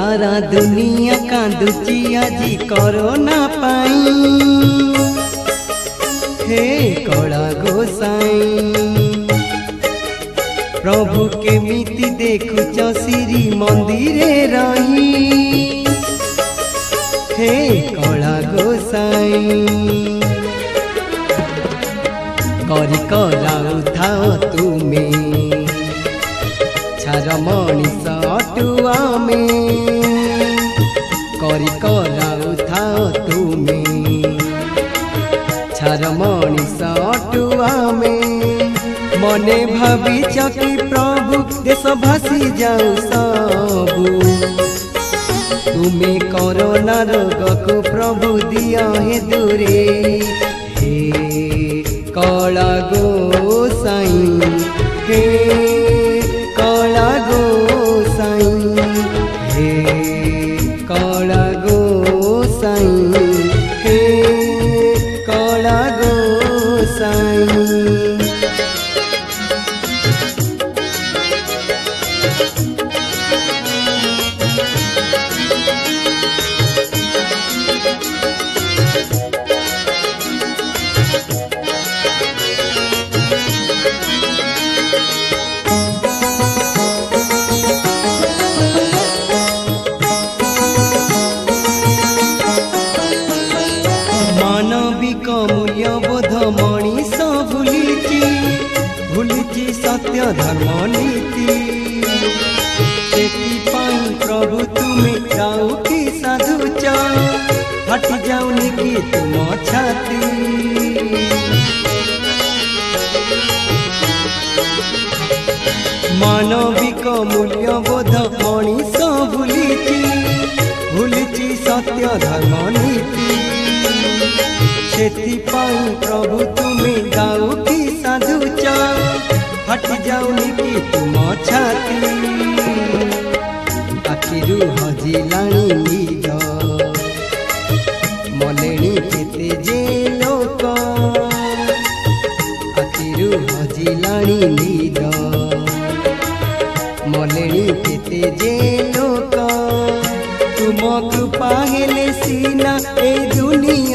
सारा दुनिया कांदुची आजी कोरोना पाई। हे कला गोसाई प्रभु केमिति देखुच श्री मंदिरे रही। हे कला गोसाई करी कराउथाओ तुमे छार मनीष अटुआ में। करी कराउथाओ तुमे छार मनीष अटुआ में। मने भाविच कि प्रभु देश भासी जाऊ सबू। तुमे कोरोना रोग को प्रभु दिया हे दूरे। हे कला गोसाई हे कला गोसाई हे कला गोसाई हे कला गोसाई। मानविक मूल्यबोध मनीष भूलिची भूलिची सत्य धर्म नीति। सेथिपाई प्रभु तुमे जाऊ कि साधुच हटि जाऊनी कि तुम छाती। मानविक मूल्यबोध मनीष भूलिची भूलिची सत्य धर्म नीति। सेथिपाई प्रभु तुमे गाऊ कि साधुच हटि जाऊनी कि तुम छाती। आखिरु हजिलाणी निज मलेणी केते जे लोक। आखिरु हजिलाणी निज मलेणी केते जे लोक। तुम कृपा हेले सीना ए दुनिया